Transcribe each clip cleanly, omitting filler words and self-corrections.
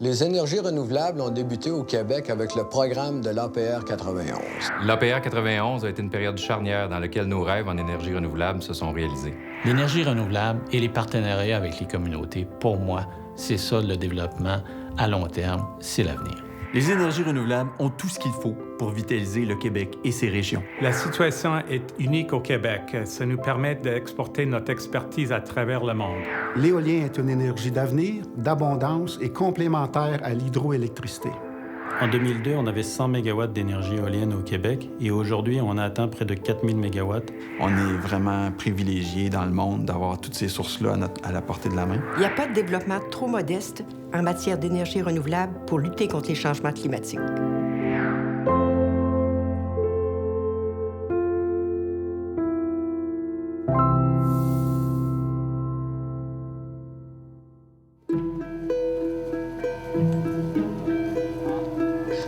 Les énergies renouvelables ont débuté au Québec avec le programme de l'APR 91. L'APR 91 a été une période charnière dans laquelle nos rêves en énergie renouvelable se sont réalisés. L'énergie renouvelable et les partenariats avec les communautés, pour moi, c'est ça le développement à long terme, c'est l'avenir. Les énergies renouvelables ont tout ce qu'il faut pour vitaliser le Québec et ses régions. La situation est unique au Québec. Ça nous permet d'exporter notre expertise à travers le monde. L'éolien est une énergie d'avenir, d'abondance et complémentaire à l'hydroélectricité. En 2002, on avait 100 MW d'énergie éolienne au Québec et aujourd'hui, on atteint près de 4000 MW. On est vraiment privilégié dans le monde d'avoir toutes ces sources-là à la portée de la main. Il n'y a pas de développement trop modeste en matière d'énergie renouvelable pour lutter contre les changements climatiques.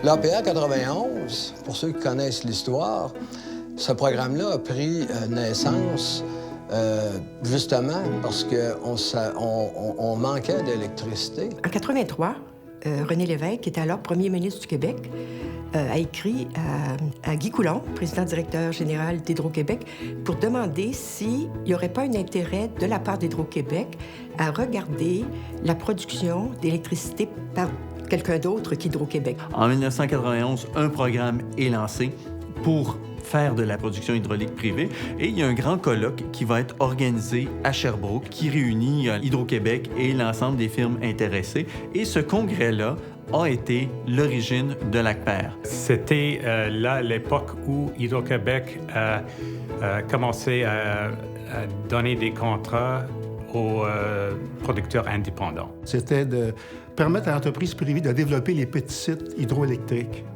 L'APR 91, pour ceux qui connaissent l'histoire, ce programme-là a pris naissance justement parce qu'on manquait d'électricité. En 83, René Lévesque, qui était alors premier ministre du Québec, a écrit à Guy Coulomb, président-directeur général d'Hydro-Québec, pour demander s'il n'y aurait pas un intérêt de la part d'Hydro-Québec à regarder la production d'électricité par quelqu'un d'autre qu'Hydro-Québec. En 1991, un programme est lancé pour faire de la production hydraulique privée et il y a un grand colloque qui va être organisé à Sherbrooke qui réunit Hydro-Québec et l'ensemble des firmes intéressées. Et ce congrès-là a été l'origine de l'ACPER. C'était là l'époque où Hydro-Québec a commencé à donner des contrats aux producteurs indépendants. C'était de permettre à l'entreprise privée de développer les petits sites hydroélectriques.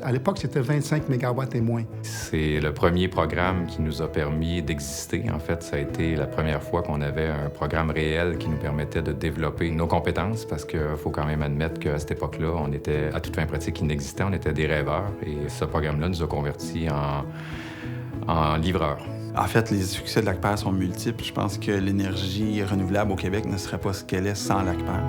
À l'époque, c'était 25 MW et moins. C'est le premier programme qui nous a permis d'exister. En fait, ça a été la première fois qu'on avait un programme réel qui nous permettait de développer nos compétences parce qu'il faut quand même admettre qu'à cette époque-là, on était à toute fin pratique inexistant, on était des rêveurs et ce programme-là nous a convertis en livreurs. En fait, les succès de l'ACPER sont multiples. Je pense que l'énergie renouvelable au Québec ne serait pas ce qu'elle est sans l'ACPER.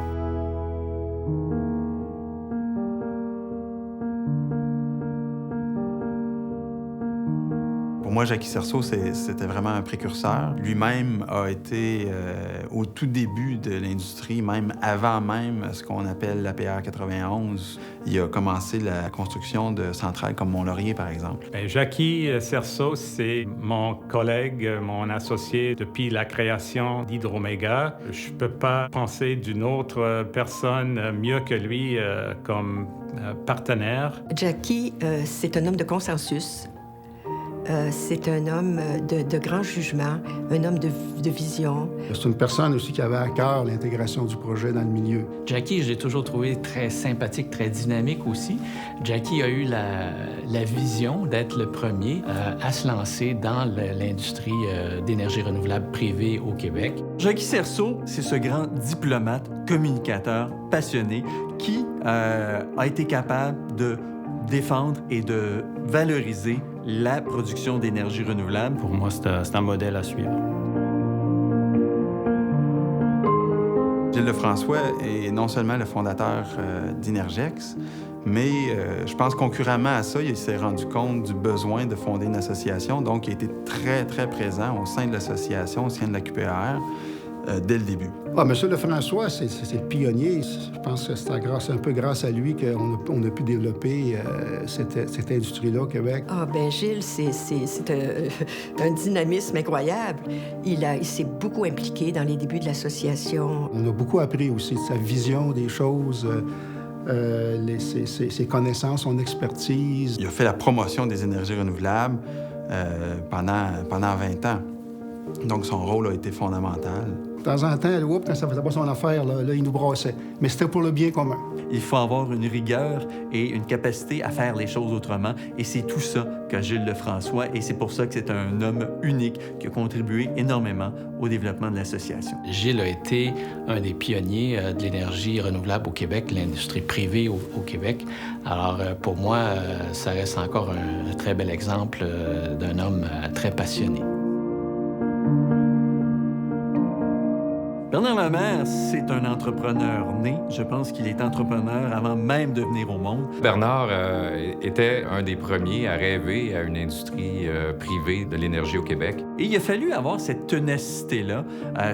Pour moi, Jackie Serceau, c'était vraiment un précurseur. Lui-même a été au tout début de l'industrie, même avant même ce qu'on appelle l'APR 91. Il a commencé la construction de centrales comme Mont-Laurier, par exemple. Jackie Serceau, c'est mon collègue, mon associé depuis la création d'Hydro-Méga. Je ne peux pas penser d'une autre personne mieux que lui comme partenaire. Jackie, c'est un homme de consensus. C'est un homme de grand jugement, un homme de vision. C'est une personne aussi qui avait à cœur l'intégration du projet dans le milieu. Jackie, je l'ai toujours trouvé très sympathique, très dynamique aussi. Jackie a eu la vision d'être le premier à se lancer dans l'industrie d'énergie renouvelable privée au Québec. Jackie Serceau, c'est ce grand diplomate, communicateur, passionné qui a été capable de défendre et de valoriser la production d'énergie renouvelable. Pour moi, c'est un modèle à suivre. Gilles Lefrançois est non seulement le fondateur d'Inergex, mais je pense concurremment à ça, il s'est rendu compte du besoin de fonder une association. Donc, il a été très, très présent au sein de l'association, au sein de la QPR, dès le début. M. Lefrançois, c'est le pionnier. Je pense que c'est un peu grâce à lui qu'on a pu développer cette industrie-là au Québec. Gilles, c'est un dynamisme incroyable. Il s'est beaucoup impliqué dans les débuts de l'association. On a beaucoup appris aussi de sa vision des choses, ses connaissances, son expertise. Il a fait la promotion des énergies renouvelables pendant 20 ans. Donc, son rôle a été fondamental. De temps en temps, quand ça ne faisait pas son affaire, là, il nous brassait. Mais c'était pour le bien commun. Il faut avoir une rigueur et une capacité à faire les choses autrement. Et c'est tout ça qu'a Gilles Lefrançois. Et c'est pour ça que c'est un homme unique qui a contribué énormément au développement de l'association. Gilles a été un des pionniers de l'énergie renouvelable au Québec, l'industrie privée au Québec. Alors, pour moi, ça reste encore un très bel exemple d'un homme très passionné. Bernard Lemaire, c'est un entrepreneur né. Je pense qu'il est entrepreneur avant même de venir au monde. Bernard était un des premiers à rêver à une industrie privée de l'énergie au Québec. Et il a fallu avoir cette ténacité-là,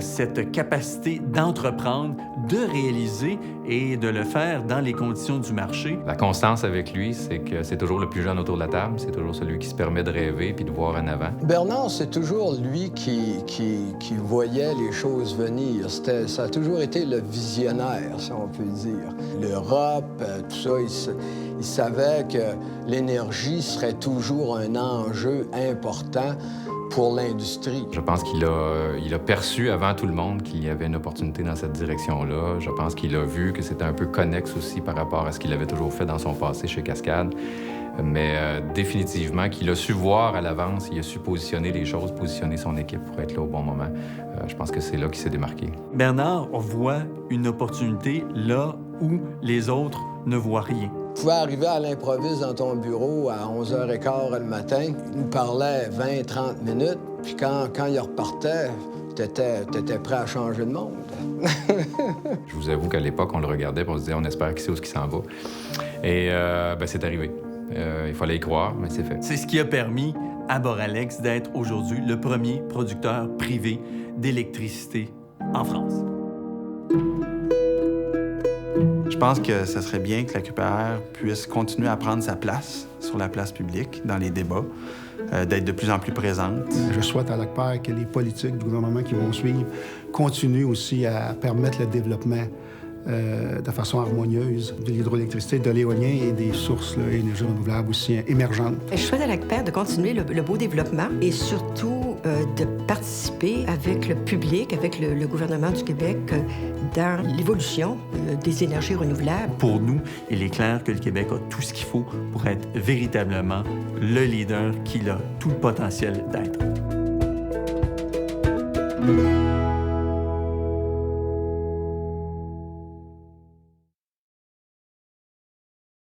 cette capacité d'entreprendre, de réaliser et de le faire dans les conditions du marché. La constance avec lui, c'est que c'est toujours le plus jeune autour de la table, c'est toujours celui qui se permet de rêver puis de voir en avant. Bernard, c'est toujours lui qui voyait les choses venir. Ça a toujours été le visionnaire, si on peut dire. L'Europe, tout ça, il savait que l'énergie serait toujours un enjeu important pour l'industrie. Je pense qu'il a perçu avant tout le monde qu'il y avait une opportunité dans cette direction-là. Je pense qu'il a vu que c'était un peu connexe aussi par rapport à ce qu'il avait toujours fait dans son passé chez Cascade. Mais définitivement qu'il a su voir à l'avance, il a su positionner les choses, positionner son équipe pour être là au bon moment. Je pense que c'est là qu'il s'est démarqué. Bernard voit une opportunité là où les autres ne voient rien. Tu pouvais arriver à l'improviste dans ton bureau à 11h15 le matin. Il nous parlait 20-30 minutes, puis quand il repartait, t'étais prêt à changer de monde. Je vous avoue qu'à l'époque, on le regardait et on se disait, on espère qu'il sait où il s'en va. Et c'est arrivé. Il fallait y croire, mais c'est fait. C'est ce qui a permis à Boralex d'être aujourd'hui le premier producteur privé d'électricité en France. Je pense que ce serait bien que la QPR puisse continuer à prendre sa place sur la place publique, dans les débats, d'être de plus en plus présente. Je souhaite à l'ACPER que les politiques du gouvernement qui vont suivre continuent aussi à permettre le développement de façon harmonieuse de l'hydroélectricité, de l'éolien et des sources d'énergie renouvelable aussi émergentes. Je souhaite à l'ACPER de continuer le beau développement et surtout de participer avec le public, avec le gouvernement du Québec dans l'évolution des énergies renouvelables. Pour nous, il est clair que le Québec a tout ce qu'il faut pour être véritablement le leader qu'il a tout le potentiel d'être.